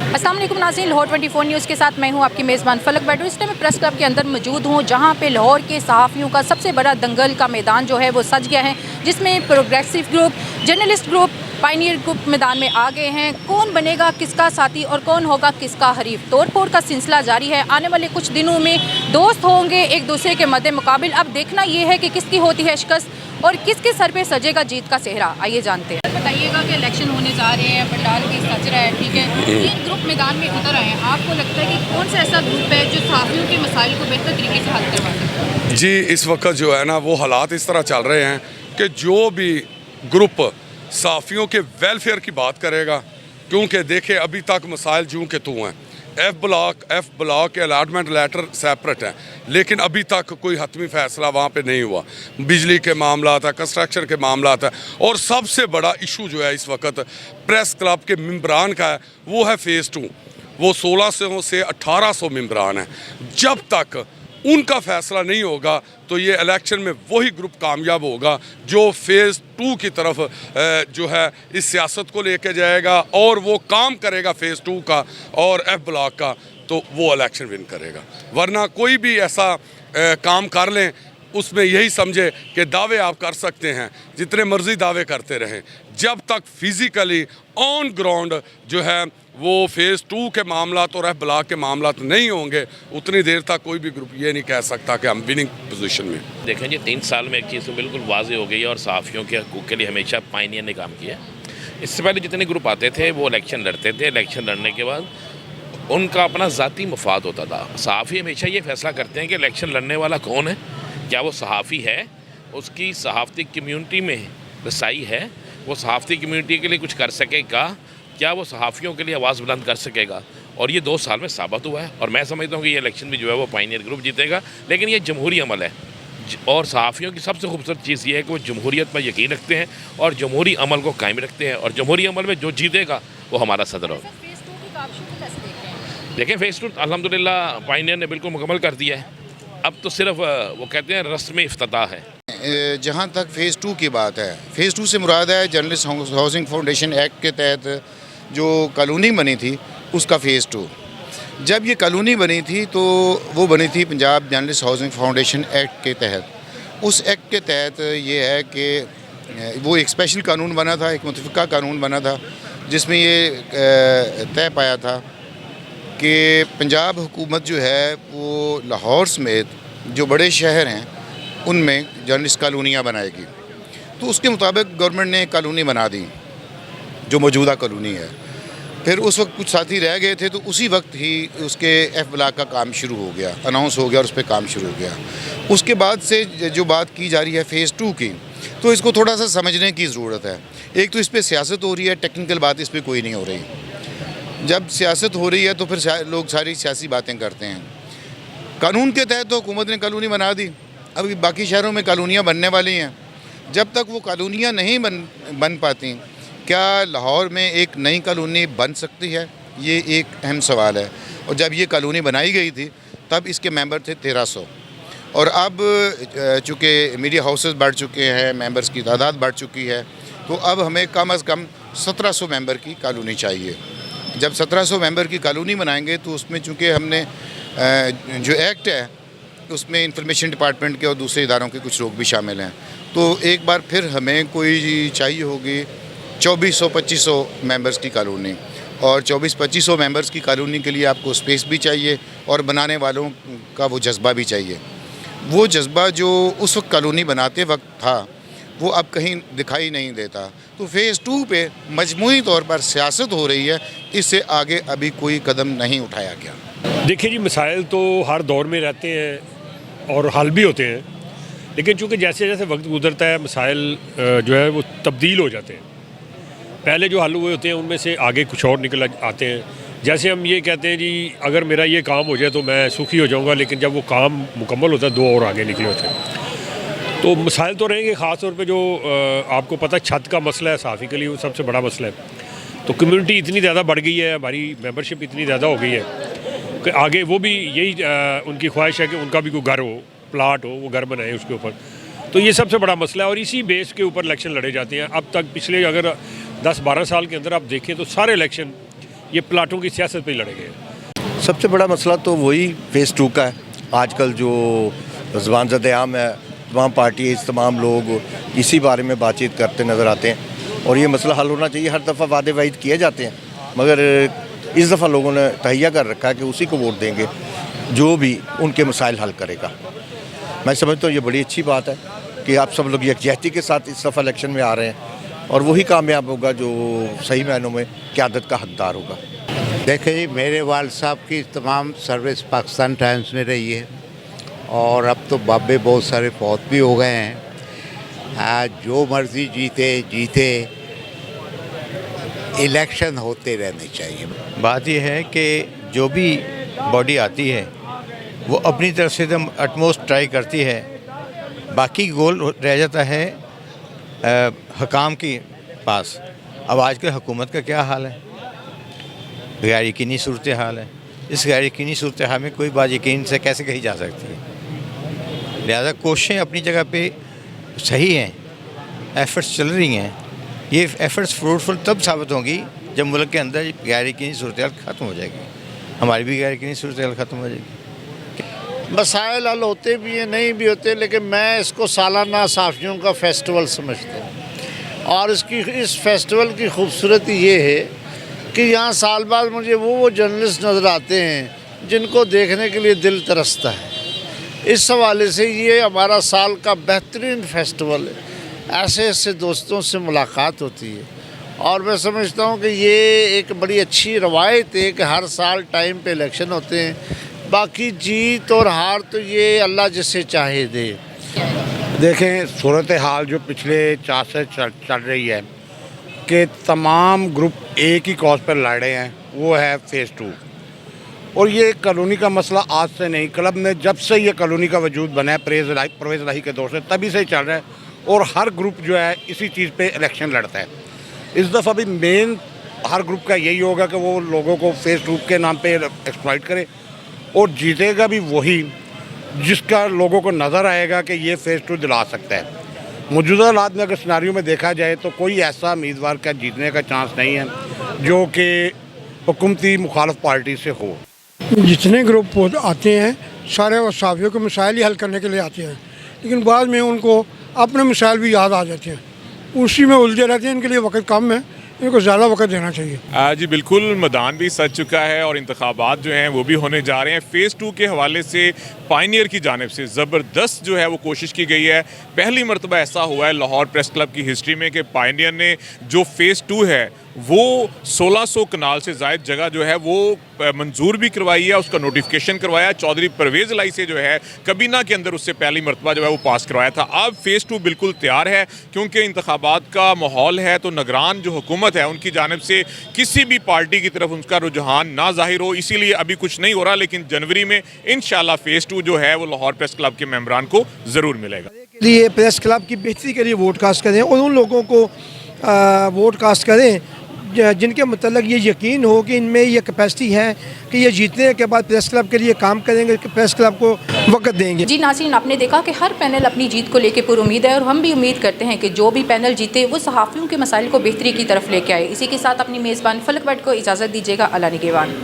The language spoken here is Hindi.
अस्सलाम वालेकुम नाज़रीन, लाहौर 24 न्यूज़ के साथ मैं हूं आपकी मेज़बान फलक बैठू। इस टाइम मैं प्रेस क्लब के अंदर मौजूद हूं, जहां पे लाहौर के सहाफ़ियों का सबसे बड़ा दंगल का मैदान जो है वो सज गया है, जिसमें progressive group, journalist group, Pioneer group मैदान में आ गए हैं। कौन बनेगा किसका साथी और कौन होगा किसका हरीफ, तोड़-फोड़ का सिलसिला जारी है। आने वाले कुछ दिनों में दोस्त होंगे एक दूसरे के मद्दे मुकाबिल। अब देखना ये है कि किसकी होती है शिकस्त और किसके सर पे सजेगा जीत का सेहरा। आइए जानते हैं। बताइएगा कि इलेक्शन होने जा रहे हैं, पंडाल की सज रहा है, ठीक है, 3 ग्रुप मैदान में उतर आए हैं। आपको लगता है कि कौन सा ऐसा ग्रुप है जो सहाफ़ियों के मसाइल को बेहतर तरीके से हल करवा सकता है? जी, इस वक्त जो है ना वो हालात इस तरह चल रहे हैं कि जो भी ग्रुप सहाफ़ियों के वेलफेयर की बात करेगा, क्योंकि देखे अभी तक मसाइल जूँ के तू हैं। एफ ब्लॉक के अलाटमेंट लेटर सेपरेट हैं, लेकिन अभी तक कोई हतमी फैसला वहाँ पे नहीं हुआ। बिजली के मामला है, कंस्ट्रक्शन के मामला है, और सबसे बड़ा इशू जो है इस वक्त प्रेस क्लब के मेंबरान का है, वो है फ़ेज़ 2। वो 1600 से 1800 मेंबरान हैं। जब तक उनका फैसला नहीं होगा तो ये इलेक्शन में वही ग्रुप कामयाब होगा जो फ़ेज़ 2 की तरफ जो है इस सियासत को लेके जाएगा और वो काम करेगा फ़ेज़ 2 का और एफ ब्लॉक का, तो वो इलेक्शन विन करेगा। वरना कोई भी ऐसा काम कर लें उसमें यही समझे कि दावे आप कर सकते हैं, जितने मर्जी दावे करते रहें, जब तक फिज़िकली ऑन ग्राउंड जो है वो फ़ेज़ 2 के मामला और एफ ब्लॉक के मामला नहीं होंगे, उतनी देर तक कोई भी ग्रुप ये नहीं कह सकता कि हम विनिंग पोजीशन में। देखें जी, 3 साल में एक चीज़ तो बिल्कुल वाज़ेह हो गई है और सहाफ़ियों के हकूक़ के लिए हमेशा पायनियर ने काम किया। इससे पहले जितने ग्रुप आते थे वो इलेक्शन लड़ते थे, इलेक्शन लड़ने के बाद उनका अपना ज़ाती मफाद होता था। सहाफ़ी हमेशा ये फैसला करते हैं कि इलेक्शन लड़ने वाला कौन है, क्या वो सहाफ़ी है, उसकी सहाफ़ती कम्यूनिटी में रसाई है, वो सहाफ़ती कम्यूनिटी के लिए कुछ कर सकेगा, क्या वो सहाफ़ियों के लिए आवाज़ बुलंद कर सकेगा। और ये 2 साल में साबित हुआ है और मैं समझता हूँ कि ये इलेक्शन भी जो है वो पायनियर ग्रुप जीतेगा। लेकिन ये जमहूरी अमल है और सहाफ़ियों की सबसे खूबसूरत चीज़ ये है कि वो जमहूरियत पर यकीन रखते हैं और जमहूरी अमल को कायम रखते हैं, और जमहूरी अमल में जो जीतेगा वो हमारा सदर होगा। देखें, फ़ेज़ 2 अल्हम्दुलिल्लाह पायनियर ने बिल्कुल मुकम्मल कर दिया है। अब तो सिर्फ वो कहते हैं रस्म इफ्तिताह है। जहाँ तक फ़ेज़ 2 की बात है, फ़ेज़ 2 से मुराद है जर्नलिस्ट हाउसिंग फाउंडेशन एक्ट के तहत जो कॉलोनी बनी थी उसका फ़ेज़ 2। जब ये कॉलोनी बनी थी तो वो बनी थी Punjab journalist housing foundation act के तहत। उस एक्ट के तहत ये है कि वो एक स्पेशल कानून बना था, एक मुतफ़िक़ा कानून बना था, जिसमें ये तय पाया था कि पंजाब हुकूमत जो है वो लाहौर समेत जो बड़े शहर हैं उनमें जर्नलिस्ट कॉलोनियाँ बनाएगी। तो उसके मुताबिक गवर्नमेंट ने कॉलोनी बना दी जो मौजूदा कॉलोनी है। फिर उस वक्त कुछ साथी रह गए थे तो उसी वक्त ही उसके एफ ब्लॉक का काम शुरू हो गया, अनाउंस हो गया और उस पर काम शुरू हो गया। उसके बाद से जो बात की जा रही है फ़ेज़ 2 की, तो इसको थोड़ा सा समझने की ज़रूरत है। एक तो इस पर सियासत हो रही है, टेक्निकल बात इस पर कोई नहीं हो रही। जब सियासत हो रही है तो फिर लोग सारी सियासी बातें करते हैं। कानून के तहत तो हुकूमत ने कॉलोनी बना दी, अभी बाकी शहरों में कॉलोनियाँ बनने वाली हैं। जब तक वो कॉलोनियाँ नहीं बन पाती, क्या लाहौर में एक नई कॉलोनी बन सकती है, ये एक अहम सवाल है। और जब ये कॉलोनी बनाई गई थी तब इसके मेंबर थे 1300, और अब चूँकि मीडिया हाउसेस बढ़ चुके हैं, मेंबर्स की तादाद बढ़ चुकी है, तो अब हमें कम अज़ कम 1700 मेंबर की कॉलोनी चाहिए। जब 1700 मेंबर की कॉलोनी बनाएंगे तो उसमें चूँकि हमने जो एक्ट है उसमें इंफॉर्मेशन डिपार्टमेंट के और दूसरे इदारों के कुछ लोग भी शामिल हैं, तो एक बार फिर हमें कोई चाहिए होगी 2400-2500 मेंबर्स की कॉलोनी। और 2400-2500 मेंबर्स की कॉलोनी के लिए आपको स्पेस भी चाहिए और बनाने वालों का वो जज्बा भी चाहिए। वो जज्बा जो उस वक्त कॉलोनी बनाते वक्त था वो अब कहीं दिखाई नहीं देता। तो फ़ेज़ 2 पे मजमूई तौर पर सियासत हो रही है, इससे आगे अभी कोई कदम नहीं उठाया गया। देखिए जी, मसाइल तो हर दौर में रहते हैं और हल भी होते हैं, लेकिन चूँकि जैसे जैसे वक्त गुजरता है मसाइल जो है वो तब्दील हो जाते हैं। पहले जो हल हुए होते हैं उनमें से आगे कुछ और निकल आते हैं। जैसे हम ये कहते हैं जी, अगर मेरा ये काम हो जाए तो मैं सुखी हो जाऊंगा, लेकिन जब वो काम मुकम्मल होता है 2 और आगे निकले होते हैं। तो मसाइल तो रहेंगे, ख़ास तौर पे जो आपको पता है छत का मसला है सहाफ़ी के लिए, वो सबसे बड़ा मसला है। तो कम्यूनिटी इतनी ज़्यादा बढ़ गई है, हमारी मेंबरशिप इतनी ज़्यादा हो गई है कि आगे वो भी यही उनकी ख्वाहिश है कि उनका भी कोई घर हो, प्लाट हो, वो घर बनाए उसके ऊपर। तो ये सबसे बड़ा मसला है और इसी बेस के ऊपर इलेक्शन लड़े जाते हैं। अब तक पिछले अगर 10-12 साल के अंदर आप देखें तो सारे इलेक्शन ये प्लाटों की सियासत पे ही लड़े गए। सबसे बड़ा मसला तो वही फ़ेज़ 2 का है। आजकल जो ज़बान ज़द-ए-आम है, तमाम पार्टीज, तमाम लोग इसी बारे में बातचीत करते नज़र आते हैं और ये मसला हल होना चाहिए। हर दफ़ा वादे वाइद किए जाते हैं, मगर इस दफ़ा लोगों ने तहैया कर रखा है कि उसी को वोट देंगे जो भी उनके मसाइल हल करेगा। मैं समझता हूँ ये बड़ी अच्छी बात है कि आप सब लोग यकजहती के साथ इस दफ़ा इलेक्शन में आ रहे हैं और वही कामयाब होगा जो सही मायनों में क़यादत का हकदार होगा। देखिए जी, मेरे वाल साहब की तमाम सर्विस पाकिस्तान टाइम्स में रही है और अब तो बाबे बहुत सारे फौत भी हो गए हैं। जो मर्ज़ी जीते इलेक्शन होते रहने चाहिए। बात यह है कि जो भी बॉडी आती है वो अपनी तरफ से एकदम अटमोस्ट ट्राई करती है, बाकी गोल रह जाता है हकाम के पास। अब आजकल हुकूमत का क्या हाल है, गैर यकीनी सूरत हाल है। इस गैर यकीनी सूरत हाल में कोई बात यकीन से कैसे कही जा सकती है। लिहाजा कोशिशें अपनी जगह पे सही हैं, एफ़र्ट्स चल रही हैं। ये एफ़र्ट्स फ्रूटफुल तब साबित होंगी जब मुल्क के अंदर गैर यकीनी सूरत हाल ख़त्म हो जाएगी, हमारी भी गैर यकीनी सूरत हाल ख़त्म हो जाएगी। मसाइल हल होते भी हैं, नहीं भी होते, लेकिन मैं इसको सालाना सहाफ़ियों का फेस्टिवल समझता हूँ। और इस फेस्टिवल की खूबसूरती ये है कि यहाँ साल बाद मुझे वो जर्नलिस्ट नज़र आते हैं जिनको देखने के लिए दिल तरसता है। इस हवाले से ये हमारा साल का बेहतरीन फेस्टिवल है। ऐसे ऐसे दोस्तों से मुलाकात होती है और मैं समझता हूँ कि ये एक बड़ी अच्छी रवायत है कि हर साल टाइम पे इलेक्शन होते हैं। बाकी जीत और हार तो ये अल्लाह जिसे चाहे दे। देखें, सूरत हाल जो पिछले 4 से चल रही है कि तमाम ग्रुप एक ही कॉज पर लड़ रहे हैं, वो है फ़ेज़ 2। और ये कॉलोनी का मसला आज से नहीं, क्लब में जब से ये कॉलोनी का वजूद बना है परवेज़ इलाही के दौर से तभी से ही चल रहा है और हर ग्रुप जो है इसी चीज़ पे इलेक्शन लड़ता है। इस दफ़ा भी मेन हर ग्रुप का यही होगा कि वो लोगों को फ़ेज़ 2 के नाम पे एक्सप्लॉइट करे और जीतेगा भी वही जिसका लोगों को नज़र आएगा कि ये फ़ेज़ 2 दिला सकता है। मौजूदा हालात में अगर सिनारियों में देखा जाए तो कोई ऐसा उम्मीदवार का जीतने का चांस नहीं है जो कि हुकूमती मुखालिफ पार्टी से हो। जितने ग्रुप आते हैं सारे वो सहाफ़ियों के मसाइल ही हल करने के लिए आते हैं, लेकिन बाद में उनको अपने मसाइल भी याद आ जाते हैं, उसी में उलझे रहते हैं। इनके लिए वक्त कम है, इनको ज़्यादा वक्त देना चाहिए। जी बिल्कुल, मैदान भी सज चुका है और इंतखाबात जो हैं वो भी होने जा रहे हैं। फ़ेज़ 2 के हवाले से पायनियर की जानिब से ज़बरदस्त जो है वो कोशिश की गई है। पहली मरतबा ऐसा हुआ है लाहौर प्रेस क्लब की हिस्ट्री में कि पायनियर ने जो फ़ेज़ 2 है वो 1600 कनाल से ज़ायद जगह जो है वो मंजूर भी करवाई है, उसका नोटिफिकेशन करवाया। चौधरी परवेज़ इलाही से जो है कबीना के अंदर उससे पहली मरतबा जो है वो पास करवाया था। अब फ़ेज़ 2 बिल्कुल तैयार है क्योंकि इंतखाबात का माहौल है, तो निगरान जो हुकूमत है उनकी जानिब से किसी भी पार्टी की तरफ उनका रुझान ना ज़ाहिर हो, इसीलिए अभी कुछ नहीं हो रहा। लेकिन जनवरी में इंशाल्लाह फ़ेज़ 2 जो है वो लाहौर प्रेस क्लब के मेंबरान को ज़रूर मिलेगा। लिए प्रेस क्लब की बेहतरी के लिए वोट कास्ट करें और उन लोगों को वोट कास्ट करें जिनके मतलब ये यकीन हो कि इनमें ये कैपेसिटी है कि ये जीतने के बाद प्रेस क्लब के लिए काम करेंगे, प्रेस क्लब को वक्त देंगे। जी नाज़रीन, आपने देखा कि हर पैनल अपनी जीत को लेकर पुरुमीद है और हम भी उम्मीद करते हैं कि जो भी पैनल जीते वो सहाफ़ियों के मसाइल को बेहतरी की तरफ लेके आए। इसी के साथ अपनी मेज़बान फलक बट को इजाज़त दीजिएगा। अल्लाह निगहबान।